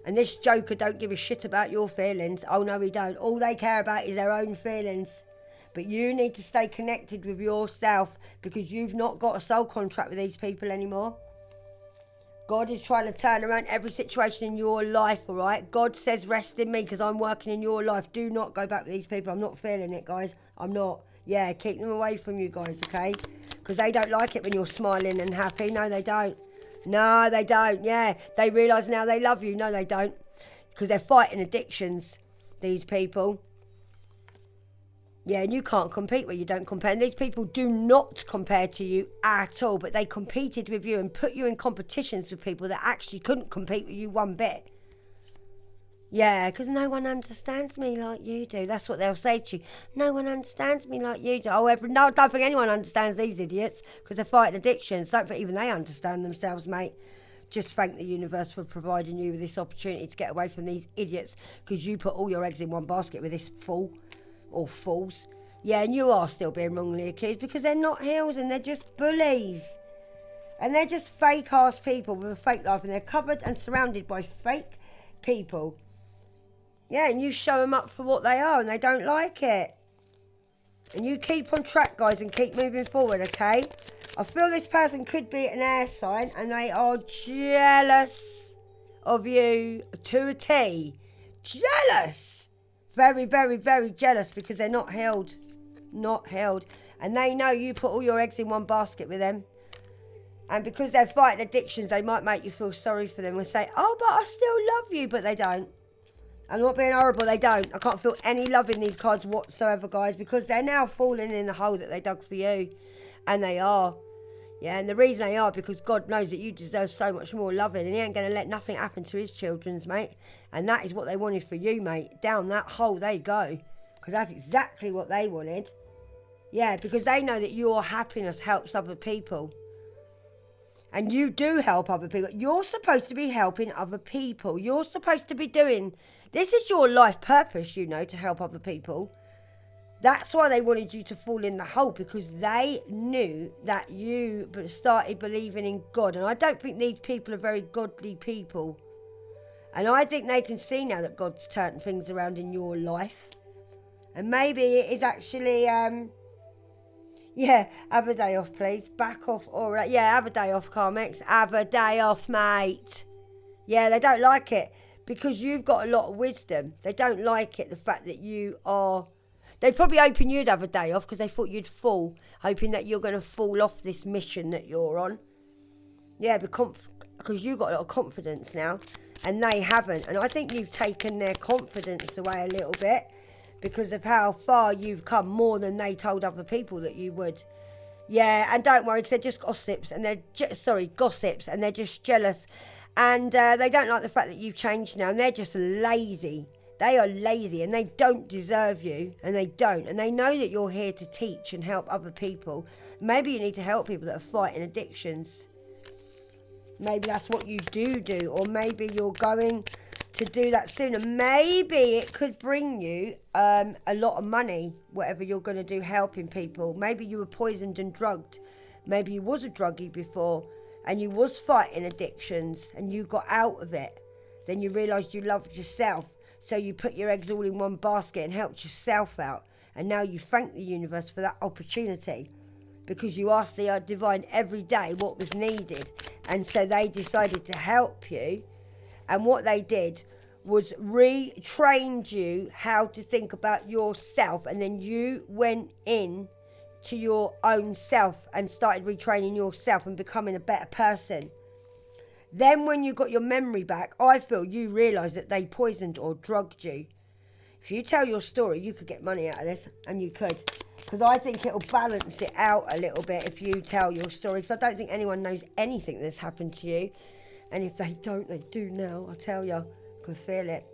S1: And this joker don't give a shit about your feelings. Oh no, he don't. All they care about is their own feelings. But you need to stay connected with yourself, because you've not got a soul contract with these people anymore. God is trying to turn around every situation in your life, all right? God says rest in me, because I'm working in your life. Do not go back with these people. I'm not feeling it, guys. I'm not. Yeah, keep them away from you guys, okay? Because they don't like it when you're smiling and happy. No, they don't. No, they don't. Yeah, they realise now they love you. No, they don't. Because they're fighting addictions, these people. Yeah, and you can't compete where you don't compare. And these people do not compare to you at all. But they competed with you and put you in competitions with people that actually couldn't compete with you one bit. Yeah, because no one understands me like you do. That's what they'll say to you. No one understands me like you do. Oh, no, I don't think anyone understands these idiots, because they're fighting addictions. Don't think even they understand themselves, mate. Just thank the universe for providing you with this opportunity to get away from these idiots, because you put all your eggs in one basket with this fool or fools. Yeah, and you are still being wrongly accused, because they're not heels and they're just bullies. And they're just fake-ass people with a fake life, and they're covered and surrounded by fake people. Yeah, and you show them up for what they are, and they don't like it. And you keep on track, guys, and keep moving forward, okay? I feel this person could be an air sign, and they are jealous of you to a T. Jealous! Very, very, very jealous, because they're not held. Not held. And they know you put all your eggs in one basket with them. And because they're fighting addictions, they might make you feel sorry for them and say, oh, but I still love you. But they don't. I'm not being horrible, they don't. I can't feel any love in these cards whatsoever, guys, because they're now falling in the hole that they dug for you. And they are. Yeah, and the reason they are, because God knows that you deserve so much more loving, and he ain't going to let nothing happen to his children's, mate. And that is what they wanted for you, mate. Down that hole they go. Because that's exactly what they wanted. Yeah, because they know that your happiness helps other people. And you do help other people. You're supposed to be helping other people. You're supposed to be doing... This is your life purpose, you know, to help other people. That's why they wanted you to fall in the hole, because they knew that you started believing in God. And I don't think these people are very godly people. And I think they can see now that God's turned things around in your life. And maybe it is actually... yeah, have a day off, please. Back off. All right. Yeah, have a day off, Karmics. Have a day off, mate. Yeah, they don't like it. Because you've got a lot of wisdom. They don't like it, the fact that you are... They'd probably hoping you'd have a day off, because they thought you'd fall. Hoping that you're going to fall off this mission that you're on. Yeah, because you've got a lot of confidence now. And they haven't. And I think you've taken their confidence away a little bit, because of how far you've come, more than they told other people that you would. Yeah, and don't worry, because they're just gossips. And they're gossips. And they're just jealous. And they don't like the fact that you've changed now. And they're just lazy. They are lazy. And they don't deserve you. And they don't. And they know that you're here to teach and help other people. Maybe you need to help people that are fighting addictions. Maybe that's what you do. Or maybe you're going to do that sooner. Maybe it could bring you a lot of money, whatever you're going to do helping people. Maybe you were poisoned and drugged. Maybe you was a druggie before and you was fighting addictions and you got out of it. Then you realised you loved yourself. So you put your eggs all in one basket and helped yourself out. And now you thank the universe for that opportunity because you asked the divine every day what was needed. And so they decided to help you. And what they did was retrained you how to think about yourself. And then you went in to your own self and started retraining yourself and becoming a better person. Then when you got your memory back, I feel you realised that they poisoned or drugged you. If you tell your story, you could get money out of this, and you could. Because I think it'll balance it out a little bit if you tell your story. Because I don't think anyone knows anything that's happened to you. And if they don't, they do now, I tell you. I can feel it.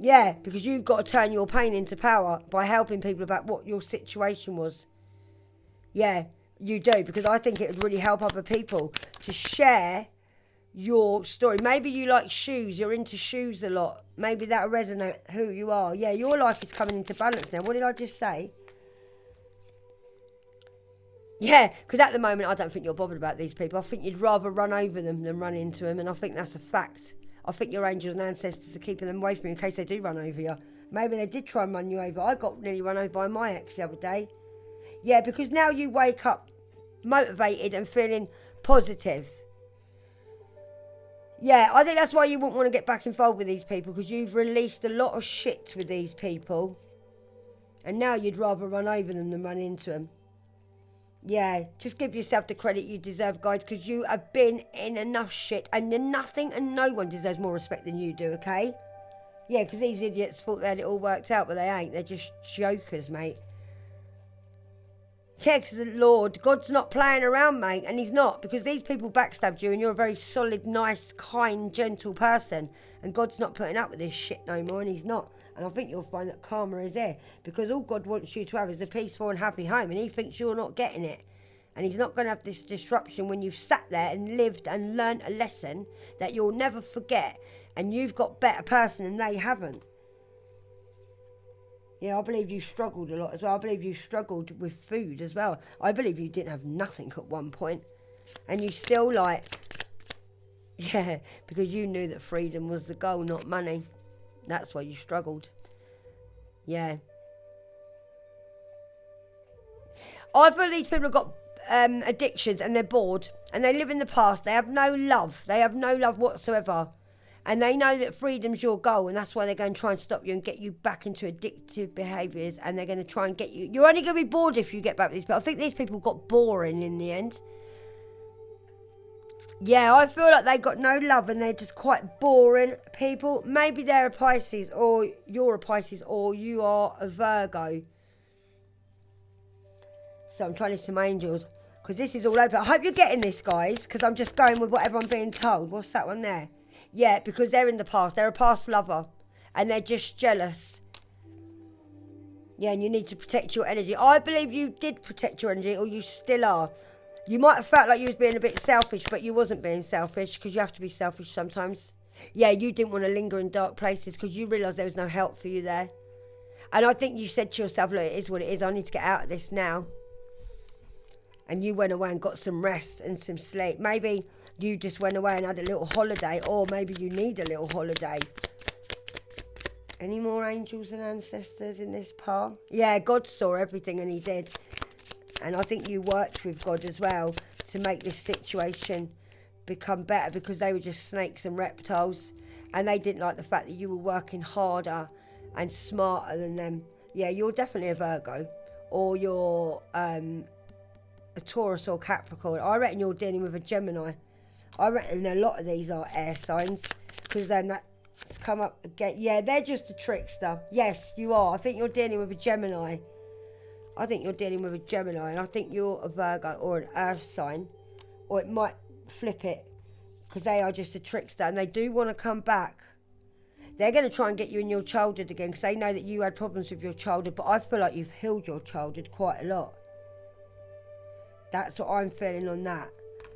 S1: Yeah, because you've got to turn your pain into power by helping people about what your situation was. Yeah, you do, because I think it would really help other people to share your story. Maybe you like shoes, you're into shoes a lot. Maybe that'll resonate who you are. Yeah, your life is coming into balance now. What did I just say? Yeah, because at the moment I don't think you're bothered about these people. I think you'd rather run over them than run into them, and I think that's a fact. I think your angels and ancestors are keeping them away from you in case they do run over you. Maybe they did try and run you over. I got nearly run over by my ex the other day. Yeah, because now you wake up motivated and feeling positive. Yeah, I think that's why you wouldn't want to get back involved with these people, because you've released a lot of shit with these people. And now you'd rather run over them than run into them. Yeah, just give yourself the credit you deserve, guys, because you have been in enough shit, and nothing and no one deserves more respect than you do, okay? Yeah, because these idiots thought they had it all worked out, but they ain't. They're just jokers, mate. Yeah, because the Lord, God's not playing around, mate, and he's not, because these people backstabbed you, and you're a very solid, nice, kind, gentle person, and God's not putting up with this shit no more, and he's not. And I think you'll find that karma is there, because all God wants you to have is a peaceful and happy home, and he thinks you're not getting it. And he's not going to have this disruption when you've sat there and lived and learned a lesson that you'll never forget, and you've got better person and they haven't. Yeah, I believe you struggled a lot as well. I believe you struggled with food as well. I believe you didn't have nothing at one point, and you still yeah, because you knew that freedom was the goal, not money. That's why you struggled. Yeah. I feel these people have got addictions and they're bored and they live in the past. They have no love. They have no love whatsoever. And they know that freedom's your goal, and that's why they're going to try and stop you and get you back into addictive behaviours, and they're going to try and get you. You're only going to be bored if you get back with these people. I think these people got boring in the end. Yeah, I feel like they got no love and they're just quite boring people. Maybe they're a Pisces, or you're a Pisces, or you are a Virgo. So I'm trying to listen to my angels, because this is all open. I hope you're getting this, guys, because I'm just going with whatever I'm being told. What's that one there? Yeah, because they're in the past. They're a past lover. And they're just jealous. Yeah, and you need to protect your energy. I believe you did protect your energy, or you still are. You might have felt like you was being a bit selfish, but you wasn't being selfish, because you have to be selfish sometimes. Yeah, you didn't want to linger in dark places because you realised there was no help for you there. And I think you said to yourself, look, it is what it is. I need to get out of this now. And you went away and got some rest and some sleep. Maybe you just went away and had a little holiday, or maybe you need a little holiday. Any more angels and ancestors in this part? Yeah, God saw everything, and he did. And I think you worked with God as well to make this situation become better, because they were just snakes and reptiles, and they didn't like the fact that you were working harder and smarter than them. Yeah, you're definitely a Virgo, or you're a Taurus or Capricorn. I reckon you're dealing with a Gemini. I reckon a lot of these are air signs, because then that's come up again. Yeah, they're just a trickster. Yes, you are. I think you're dealing with a Gemini. I think you're dealing with a Gemini, and I think you're a Virgo or an earth sign, or it might flip it, because they are just a trickster, and they do want to come back. They're going to try and get you in your childhood again, because they know that you had problems with your childhood, but I feel like you've healed your childhood quite a lot. That's what I'm feeling on that.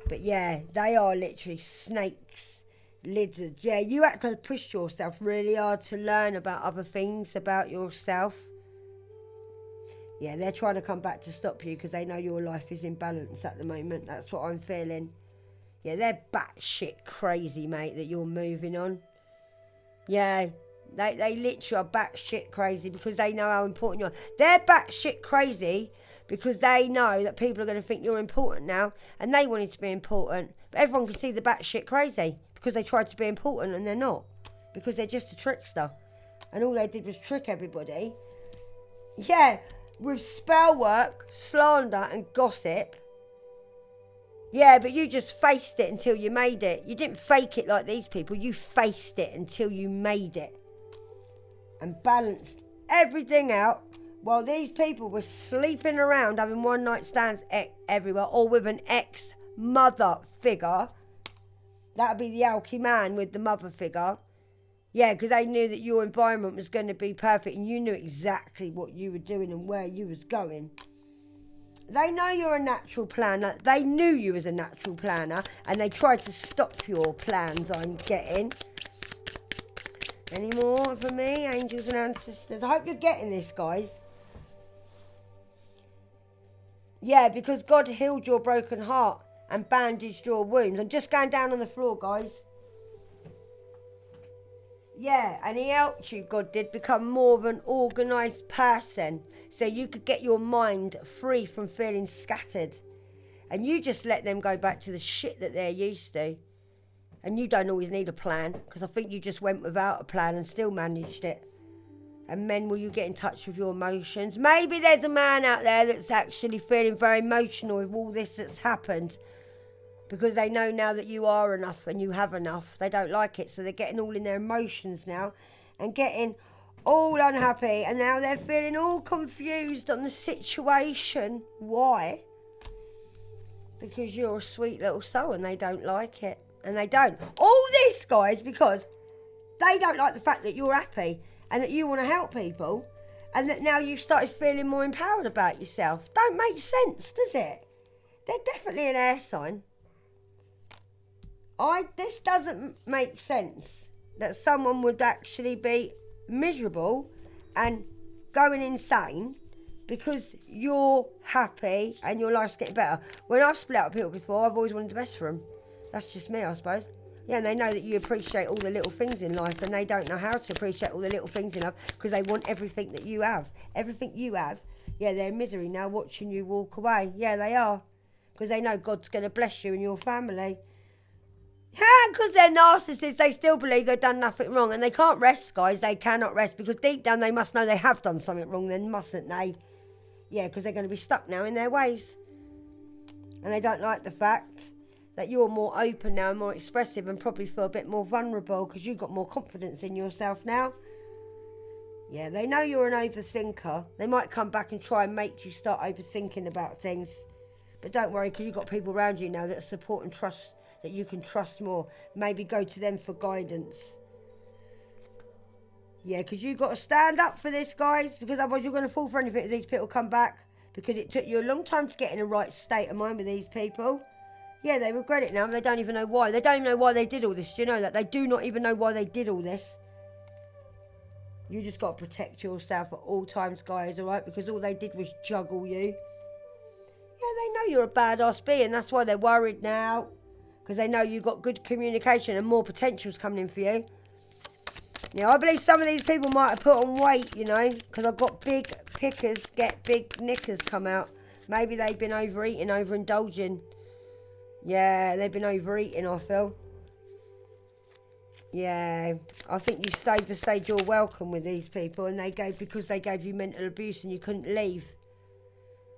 S1: But yeah, they are literally snakes Lizards. Yeah, you have to push yourself really hard to learn about other things about yourself. Yeah, they're trying to come back to stop you because they know your life is in balance at the moment. That's what I'm feeling. Yeah, they're batshit crazy, mate, that you're moving on. Yeah, they literally are batshit crazy because they know how important you are. They're batshit crazy because they know that people are going to think you're important now and they wanted to be important. But everyone can see the batshit crazy because they tried to be important and they're not. Because they're just a trickster. And all they did was trick everybody. Yeah, with spell work, slander and gossip. Yeah, but you just faced it until you made it. You didn't fake it like these people. You faced it until you made it. And balanced everything out while these people were sleeping around having one night stands everywhere or with an ex-mother figure. That would be the alky man with the mother figure. Yeah, because they knew that your environment was going to be perfect and you knew exactly what you were doing and where you was going. They know you're a natural planner. They knew you was a natural planner and they tried to stop your plans, I'm getting. Any more for me, angels and ancestors? I hope you're getting this, guys. Yeah, because God healed your broken heart and bandaged your wounds. I'm just going down on the floor, guys. Yeah, and he helped you, God did, become more of an organised person so you could get your mind free from feeling scattered. And you just let them go back to the shit that they're used to. And you don't always need a plan, because I think you just went without a plan and still managed it. And men, will you get in touch with your emotions? Maybe there's a man out there that's actually feeling very emotional with all this that's happened. Because they know now that you are enough and you have enough. They don't like it, so they're getting all in their emotions now and getting all unhappy. And now they're feeling all confused on the situation. Why? Because you're a sweet little soul and they don't like it. And they don't. All this, guys, because they don't like the fact that you're happy and that you want to help people and that now you've started feeling more empowered about yourself. Don't make sense, does it? They're definitely an air sign. This doesn't make sense that someone would actually be miserable and going insane because you're happy and your life's getting better. When I've split up with people before, I've always wanted the best for them. That's just me, I suppose. Yeah, and they know that you appreciate all the little things in life and they don't know how to appreciate all the little things in life because they want everything that you have. Everything you have, yeah, they're in misery now watching you walk away. Yeah, they are. Because they know God's going to bless you and your family. Yeah, because they're narcissists, they still believe they've done nothing wrong. And they can't rest, guys. They cannot rest because deep down they must know they have done something wrong then, mustn't they? Yeah, because they're going to be stuck now in their ways. And they don't like the fact that you're more open now and more expressive and probably feel a bit more vulnerable because you've got more confidence in yourself now. Yeah, they know you're an overthinker. They might come back and try and make you start overthinking about things. But don't worry, because you've got people around you now that support and trust, that you can trust more. Maybe go to them for guidance. Yeah, because you've got to stand up for this, guys, because otherwise you're going to fall for anything if these people come back. Because it took you a long time to get in a right state of mind with these people. Yeah, they regret it now. They don't even know why. They don't even know why they did all this. Do you know that? They do not even know why they did all this. You just got to protect yourself at all times, guys, all right? Because all they did was juggle you. Yeah, they know you're a badass being. That's why they're worried now. Because they know you've got good communication and more potential's coming in for you. Yeah, I believe some of these people might have put on weight, you know. Because I've got big pickers get big knickers come out. Maybe they've been overeating, overindulging. Yeah, they've been overeating, I feel. Yeah, I think you stayed for stage you're welcome with these people and because they gave you mental abuse and you couldn't leave.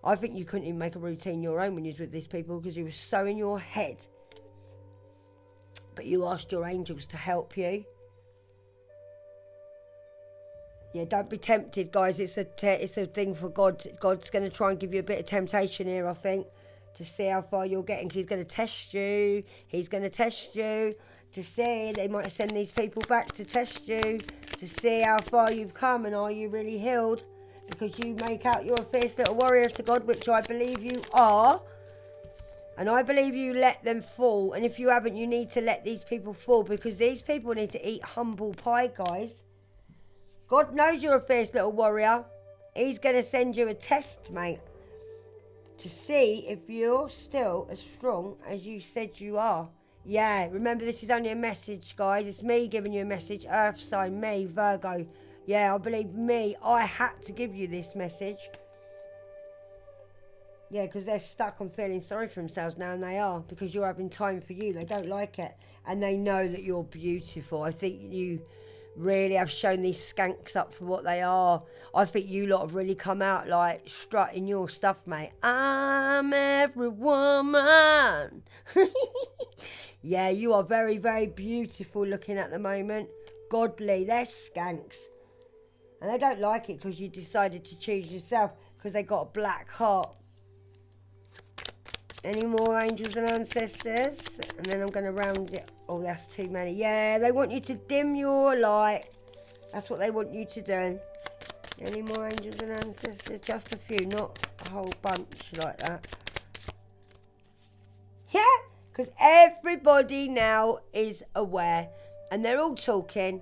S1: I think you couldn't even make a routine your own when you was with these people because you were so in your head. But you asked your angels to help you. Yeah, don't be tempted, guys. It's a thing for God. God's going to try and give you a bit of temptation here, I think, to see how far you're getting. Because he's going to test you. He's going to test you to see. They might send these people back to test you, to see how far you've come and are you really healed. Because you make out you're a fierce little warrior to God, which I believe you are. And I believe you let them fall. And if you haven't, you need to let these people fall, because these people need to eat humble pie, guys. God knows you're a fierce little warrior. He's going to send you a test, mate, to see if you're still as strong as you said you are. Yeah, remember, this is only a message, guys. It's me giving you a message. Earth sign, me, Virgo. Yeah, I believe me. I had to give you this message. Yeah, because they're stuck on feeling sorry for themselves now, and they are, because you're having time for you. They don't like it, and they know that you're beautiful. I think you really have shown these skanks up for what they are. I think you lot have really come out like strutting your stuff, mate. I'm every woman. Yeah, you are very, very beautiful looking at the moment. Godly, they're skanks. And they don't like it because you decided to choose yourself, because they got a black heart. Any more angels and ancestors? And then I'm going to round it. Oh, that's too many. Yeah, they want you to dim your light. That's what they want you to do. Any more angels and ancestors? Just a few, not a whole bunch like that. Yeah, because everybody now is aware. And they're all talking.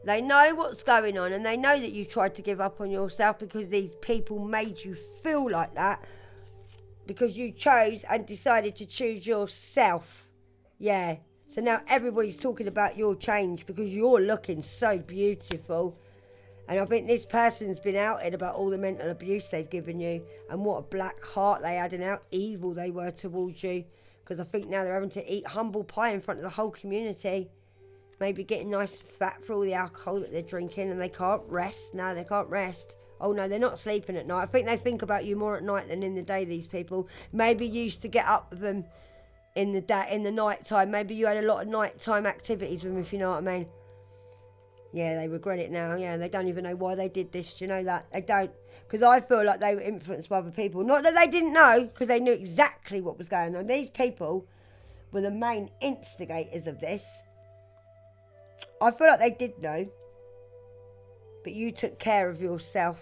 S1: They know what's going on. And they know that you tried to give up on yourself because these people made you feel like that. Because you chose and decided to choose yourself. Yeah. So now everybody's talking about your change because you're looking so beautiful. And I think this person's been outed about all the mental abuse they've given you. And what a black heart they had and how evil they were towards you. Because I think now they're having to eat humble pie in front of the whole community. Maybe getting nice and fat for all the alcohol that they're drinking. And they can't rest. No, they can't rest. Oh, no, they're not sleeping at night. I think they think about you more at night than in the day, these people. Maybe you used to get up with them in the day, in the night time. Maybe you had a lot of nighttime activities with them, if you know what I mean. Yeah, they regret it now. Yeah, they don't even know why they did this. Do you know that? They don't. Because I feel like they were influenced by other people. Not that they didn't know, because they knew exactly what was going on. These people were the main instigators of this. I feel like they did know. But you took care of yourself,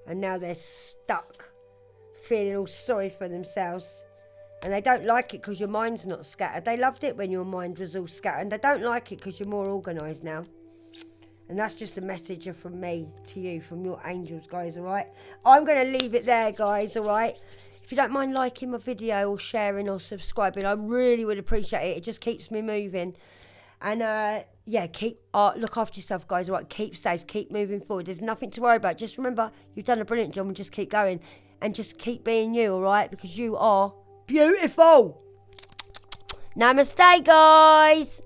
S1: and now they're stuck, feeling all sorry for themselves. And they don't like it because your mind's not scattered. They loved it when your mind was all scattered. And they don't like it because you're more organised now. And that's just a message from me to you, from your angels, guys, all right? I'm going to leave it there, guys, all right? If you don't mind liking my video or sharing or subscribing, I really would appreciate it. It just keeps me moving. And, yeah, look after yourself, guys, all right? Keep safe, keep moving forward. There's nothing to worry about. Just remember, you've done a brilliant job, and just keep going. And just keep being you, all right? Because you are beautiful. Namaste, guys.